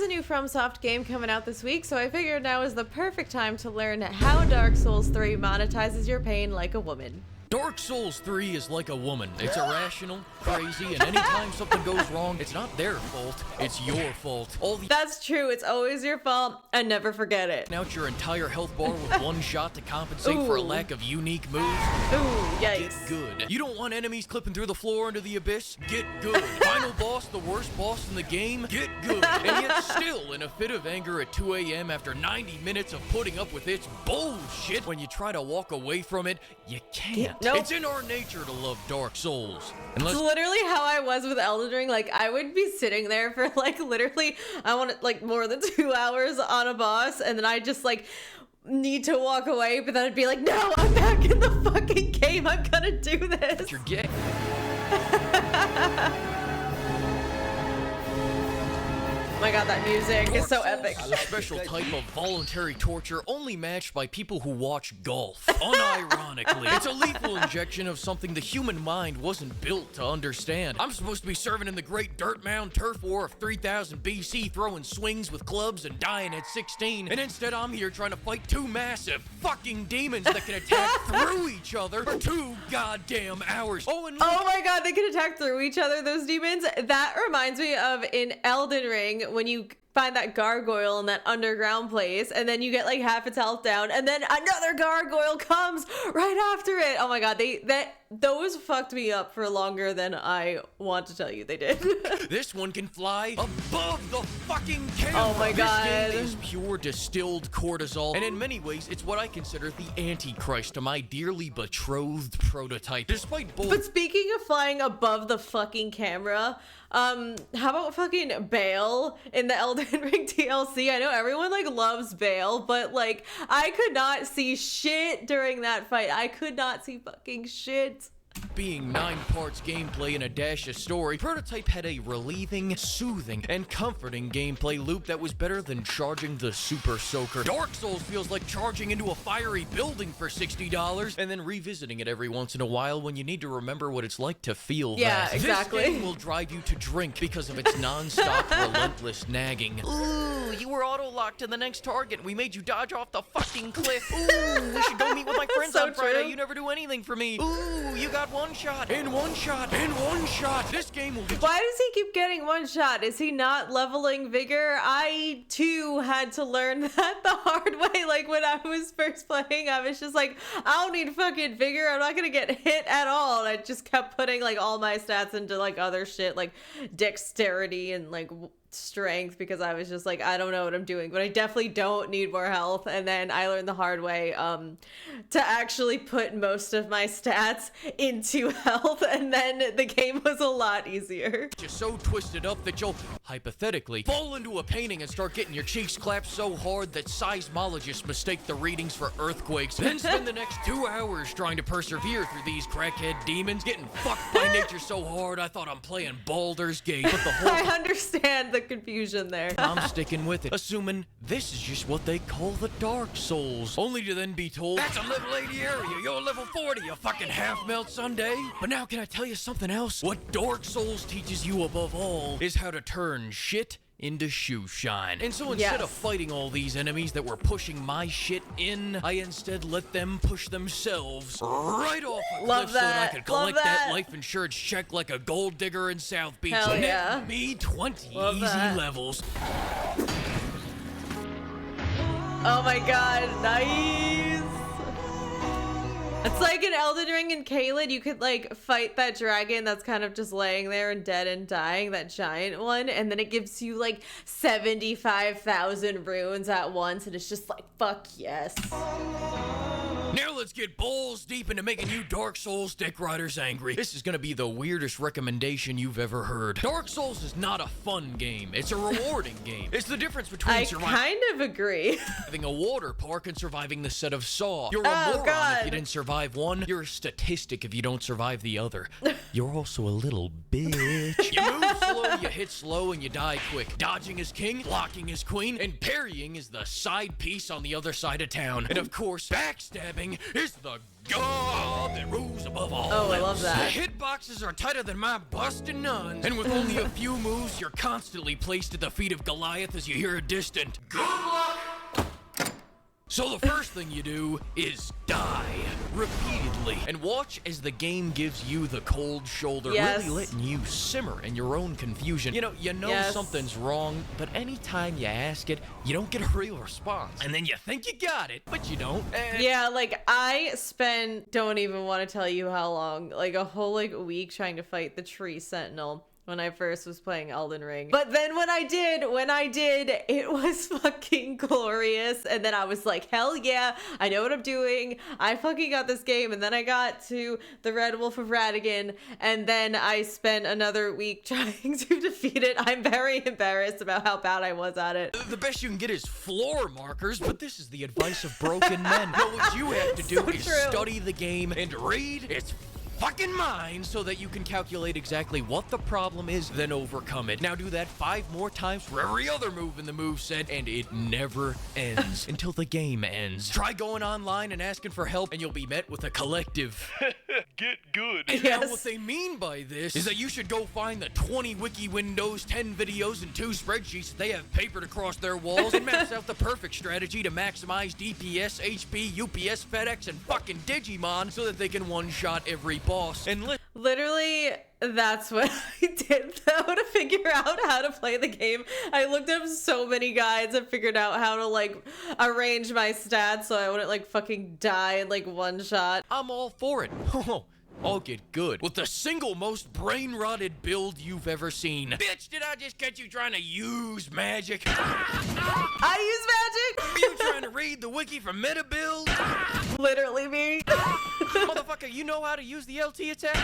a new FromSoft game coming out this week, so I figured now is the perfect time to learn how Dark Souls 3 monetizes your pain like a woman. Dark Souls 3 is like a woman. It's irrational, crazy, and anytime something goes wrong, it's not their fault, it's your fault. That's true, it's always your fault, and never forget it. Out your entire health bar with one shot to compensate for a lack of unique moves. Ooh, yikes. Get good. You don't want enemies clipping through the floor into the abyss? Get good. Final boss, the worst boss in the game? Get good. And yet still in a fit of anger at 2 a.m. after 90 minutes of putting up with its bullshit, when you try to walk away from it, you can't. Nope. It's in our nature to love Dark Souls. It's literally how I was with Elden Ring. Like, I would be sitting there for like literally, I wanted like more than 2 hours on a boss, and then I just like need to walk away, but then I'd be like, no, I'm back in the fucking game. I'm gonna do this. You're gay. Oh my god, that music is so epic. A special type of voluntary torture only matched by people who watch golf. Unironically, it's a lethal injection of something the human mind wasn't built to understand. I'm supposed to be serving in the Great Dirt Mound Turf War of 3000 BC, throwing swings with clubs and dying at 16, and instead I'm here trying to fight two massive fucking demons that can attack through each other for 2 goddamn hours. Oh my god, they can attack through each other, those demons. That reminds me of in Elden Ring, when you find that gargoyle in that underground place, and then you get like half its health down, and then another gargoyle comes right after it. Oh my god, those fucked me up for longer than I want to tell you they did. This one can fly above the fucking camera. Oh my god. This game is pure distilled cortisol, and in many ways, it's what I consider the Antichrist to my dearly betrothed prototype. Despite both. But speaking of flying above the fucking camera, how about fucking Bale in the Elden Ring DLC? I know everyone like loves Bale, but like I could not see shit during that fight. I could not see fucking shit. Being 9 parts gameplay and a dash of story, Prototype had a relieving, soothing, and comforting gameplay loop that was better than charging the Super Soaker. Dark Souls feels like charging into a fiery building for $60 and then revisiting it every once in a while when you need to remember what it's like to feel that. Exactly. This game will drive you to drink because of its non-stop, relentless nagging. Ooh, you were auto-locked to the next target. We made you dodge off the fucking cliff. Ooh, we should go meet with my friends So on Friday. true. You never do anything for me. Ooh, you got one shot, and one shot, and one shot. This game will get. Why does he keep getting one shot? Is he not leveling vigor? I too had to learn that the hard way. Like when I was first playing, I was just like, I don't need fucking vigor. I'm not gonna get hit at all. And I just kept putting like all my stats into like other shit, like dexterity and like strength, because I was just like, I don't know what I'm doing, but I definitely don't need more health. And then I learned the hard way to actually put most of my stats into health, and then the game was a lot easier. Just so twisted up that you'll hypothetically fall into a painting and start getting your cheeks clapped so hard that seismologists mistake the readings for earthquakes, then spend the next 2 hours trying to persevere through these crackhead demons, getting fucked by nature so hard I thought I'm playing Baldur's Gate. But the whole I understand the confusion there. I'm sticking with it, assuming this is just what they call the Dark Souls, only to then be told, that's a level 80 area, you're level 40, you fucking half-melt Sunday. But now can I tell you something else? What Dark Souls teaches you above all is how to turn shit into shoe shine. And so instead of fighting all these enemies that were pushing my shit in, I instead let them push themselves right off a cliff so that I could collect that life insurance check like a gold digger in South Beach. Hell yeah. Net me 20 easy levels. Oh my god, nice. It's like in Elden Ring and Caelid, you could like fight that dragon that's kind of just laying there and dead and dying, that giant one, and then it gives you like 75,000 runes at once, and it's just like, fuck yes. Now let's get balls deep into making you Dark Souls dick riders angry. This is gonna be the weirdest recommendation you've ever heard. Dark Souls is not a fun game. It's a rewarding game. It's the difference between I kind of agree. surviving a water park and surviving the set of Saw. You're a moron if you didn't survive one. You're a statistic if you don't survive the other. You're also a little bitch. You move slow, you hit slow, and you die quick. Dodging is king, blocking is queen, and parrying is the side piece on the other side of town. And of course, backstabbing King is the god that rules above all Oh, I love else. that. The hitboxes are tighter than my busted nuns, and with only a few moves, you're constantly placed at the feet of Goliath as you hear a distant "Good luck!" So the first thing you do is die repeatedly and watch as the game gives you the cold shoulder, Yes. really letting you simmer in your own confusion. You know Yes. something's wrong, but anytime you ask it, you don't get a real response. And then you think you got it, but you don't. Yeah, like I spent, don't even want to tell you how long, like a whole like week trying to fight the tree sentinel when I first was playing Elden Ring. But then when I did, it was fucking glorious. And then I was like, hell yeah, I know what I'm doing. I fucking got this game. And then I got to the Red Wolf of Radigan, and then I spent another week trying to defeat it. I'm very embarrassed about how bad I was at it. The best you can get is floor markers, but this is the advice of broken men. No, what you have to do So is true. study the game and read its fucking mind so that you can calculate exactly what the problem is, then overcome it. Now do that 5 more times for every other move in the moveset, and it never ends until the game ends. Try going online and asking for help, and you'll be met with a collective get good. And now Yes. what they mean by this is that you should go find the 20 wiki windows, 10 videos, and 2 spreadsheets that they have papered across their walls and maps out the perfect strategy to maximize DPS, HP, UPS, FedEx, and fucking Digimon so that they can one-shot every boss. And Literally, that's what I did though to figure out how to play the game. I looked up so many guides and figured out how to like arrange my stats so I wouldn't like fucking die in like one shot. I'm all for it. I'll get good with the single most brain-rotted build you've ever seen. Bitch, did I just catch you trying to use magic? I use magic! Are you trying to read the wiki for meta build? Literally me. Motherfucker, you know how to use the LT attack?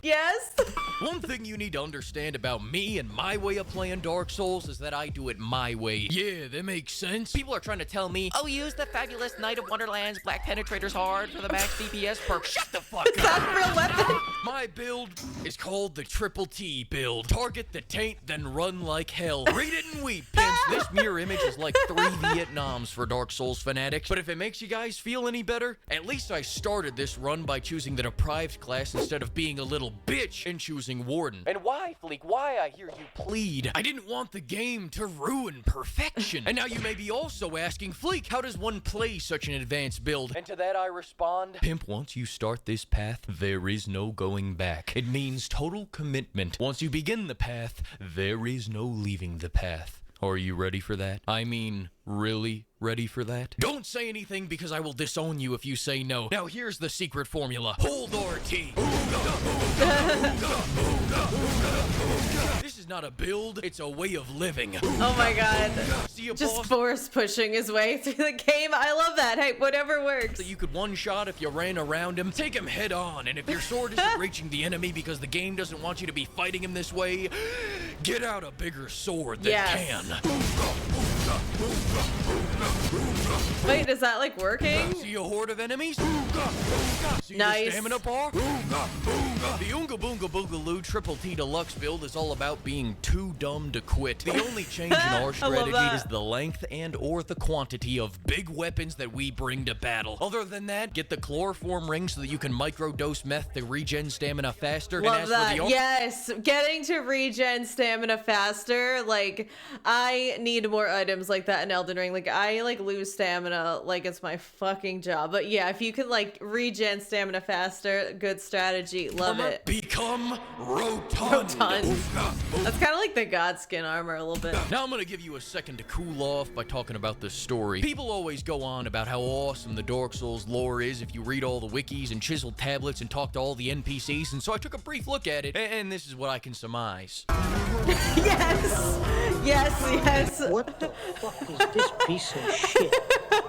Yes. One thing you need to understand about me and my way of playing Dark Souls is that I do it my way. Yeah, that makes sense. People are trying to tell me, oh, use the fabulous Knight of Wonderland's Black Penetrator's Hard for the max DPS perk. Shut the fuck up. That's a real weapon. My build is called the Triple T build. Target the taint, then run like hell. Read it and weep, pimps. This mirror image is like 3 Vietnams for Dark Souls fanatics. But if it makes you guys feel any better, at least I started this run by choosing the deprived class instead of being a little bitch and choosing Warden. And why, Fleek? Why, I hear you plead? I didn't want the game to ruin perfection. And now you may be also asking, Fleek, how does one play such an advanced build? And to that I respond, Pimp, once you start this path, there is no going back. It means total commitment. Once you begin the path, there is no leaving the path. Are you ready for that? I mean, really ready for that? Don't say anything because I will disown you if you say no. Now here's the secret formula. Hold RT. This is not a build, it's a way of living. Oh my god. See a Just boss force pushing his way through the game. I love that. Hey, whatever works. that you could one-shot if you ran around him? Take him head on, and if your sword isn't reaching the enemy because the game doesn't want you to be fighting him this way, get out a bigger sword that Yes. can. Wait, is that like working? See a horde of enemies? See Nice. the stamina bar? The Oonga Boonga Boogaloo Triple T Deluxe build is all about being too dumb to quit. The only change in our love strategy that. is the length and or the quantity of big weapons that we bring to battle. Other than that, get the chloroform ring so that you can microdose meth to regen stamina faster. Love and as that. for the Yes, getting to regen stamina faster. Like, I need more items like that in Elden Ring. Like, I like lose stamina like it's my fucking job. But yeah, if you could like regen stamina faster, good strategy. Love it. Become rotund. Rotund. That's kind of like the god skin armor a little bit. Now I'm gonna give you a second to cool off by talking about the story. People always go on about how awesome the Dark Souls lore is if you read all the wikis and chiseled tablets and talk to all the NPCs, and so I took a brief look at it, and this is what I can surmise. Yes! Yes, yes. What the fuck is this piece of shit?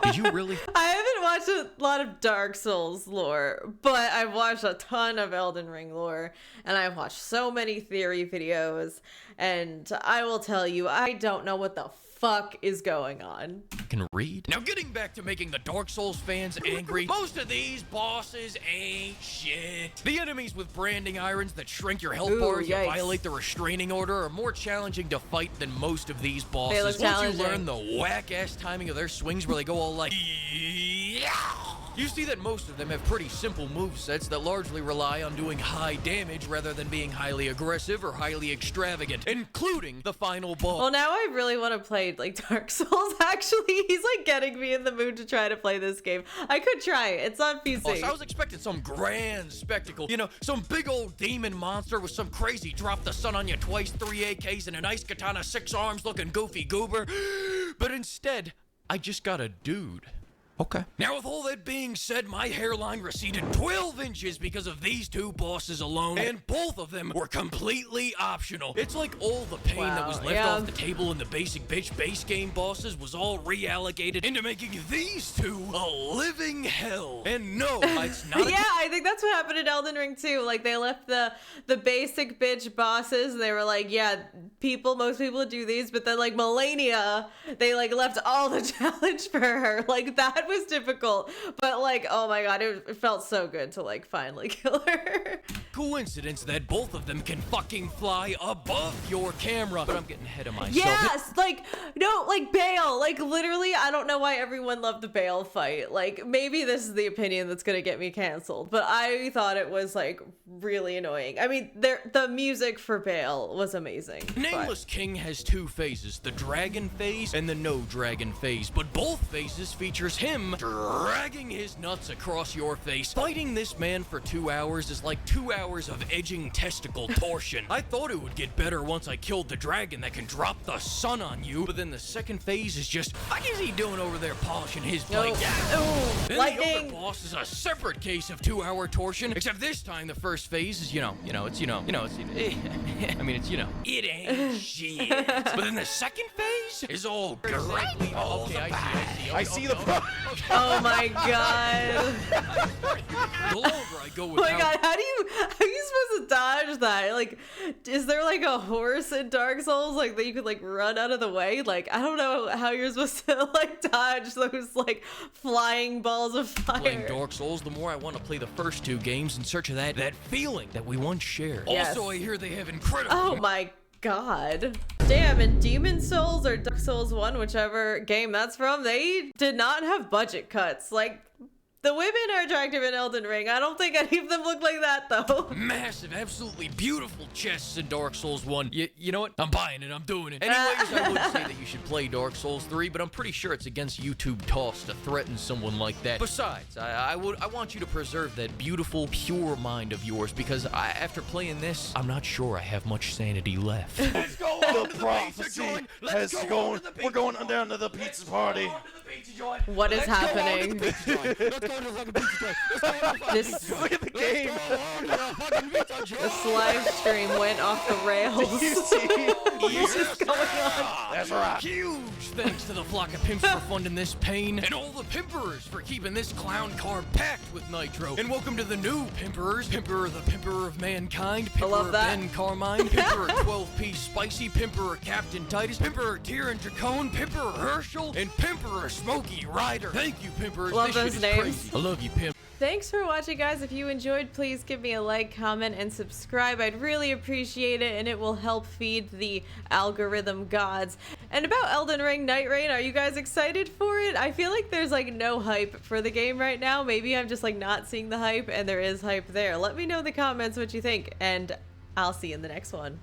Did you really? I haven't watched a lot of Dark Souls lore, but I've watched a ton of Elden Ring lore, and I've watched so many theory videos, and I will tell you, I don't know what the fuck is going on. Can read? Now getting back to making the Dark Souls fans angry, most of these bosses ain't shit. The enemies with branding irons that shrink your health Ooh, bar if you yikes. violate the restraining order are more challenging to fight than most of these bosses. They look Once you challenging. learn the whack-ass timing of their swings where they go all like... You see that most of them have pretty simple movesets that largely rely on doing high damage rather than being highly aggressive or highly extravagant, including the final boss. Well, now I really want to play like Dark Souls. Actually, he's like getting me in the mood to try to play this game. I could try it. It's on PC. So I was expecting some grand spectacle, you know, some big old demon monster with some crazy drop the sun on you twice, 3 AKs, and a nice katana, 6 arms looking goofy goober. But instead, I just got a dude. Okay. Now, with all that being said, my hairline receded 12 inches because of these 2 bosses alone, and both of them were completely optional. It's like all the pain that was left off the table in the basic bitch base game bosses was all reallocated into making these 2 a living hell. And no, it's not. Yeah, I think that's what happened in Elden Ring too. Like they left the basic bitch bosses, and they were like, yeah, most people do these, but then like Melania, they like left all the challenge for her. Like that was difficult, but like, oh my god, it felt so good to like finally kill her. Coincidence that both of them can fucking fly above your camera. But I'm getting ahead of myself. Yes, like, no, like Bale, like literally, I don't know why everyone loved the Bale fight. Like maybe this is the opinion that's gonna get me canceled, but I thought it was like really annoying. I mean, the music for Bale was amazing. Nameless King has 2 phases, the dragon phase and the no dragon phase, but both phases features him dragging his nuts across your face. Fighting this man for 2 hours is like 2 hours of edging testicle torsion. I thought it would get better once I killed the dragon that can drop the sun on you, but then the second phase is just, what is he doing over there polishing his plate? Then Lightning. the other boss is a separate case of 2-hour torsion, except this time the first phase is, I mean, it ain't shit. But then the second phase is all great. Oh, okay, I see the problem. Oh my god. The longer I go Oh without... my god, how are you supposed to dodge that? Like, is there like a horse in Dark Souls like that you could like run out of the way? Like, I don't know how you're supposed to like dodge those like flying balls of fire. Playing Dark Souls, the more I want to play the first 2 games in search of that feeling that we once shared. Yes. Also, I hear they have incredible... Oh my god. Damn, in Demon Souls or Dark Souls 1, whichever game that's from, they did not have budget cuts. Like, the women are attractive in Elden Ring. I don't think any of them look like that, though. Massive, absolutely beautiful chests in Dark Souls 1. You know what? I'm buying it. I'm doing it. Anyways, I would say that you should play Dark Souls 3, but I'm pretty sure it's against YouTube toss to threaten someone like that. Besides, I want you to preserve that beautiful, pure mind of yours, because after playing this, I'm not sure I have much sanity left. Let's go on the prophecy has gone. We're going down to the pizza party. What is happening? Let's go to the fucking pizza joint. This, Look at the game. this live stream went off the rails. You see? What is going on? That's right. Huge thanks to the flock of pimps for funding this pain, and all the pimperers for keeping this clown car packed with nitro. And welcome to the new pimperers: Pimperer the Pimperer of Mankind, I love Pimperer that. Ben Carmine, Pimperer 12-piece Spicy, Pimperer Captain Titus, Pimperer Tyrion Dracone, Pimperer Herschel, and Pimperer Smokey Rider. Thank you, pimperers. Love this those shit is names. crazy. I love you, pimp. Thanks for watching, guys. If you enjoyed, please give me a like, comment, and subscribe. I'd really appreciate it, and it will help feed the algorithm gods. And about Elden Ring Night Rain, are you guys excited for it? I feel like there's like no hype for the game right now. Maybe I'm just like not seeing the hype, and there is hype there. Let me know in the comments what you think, and I'll see you in the next one.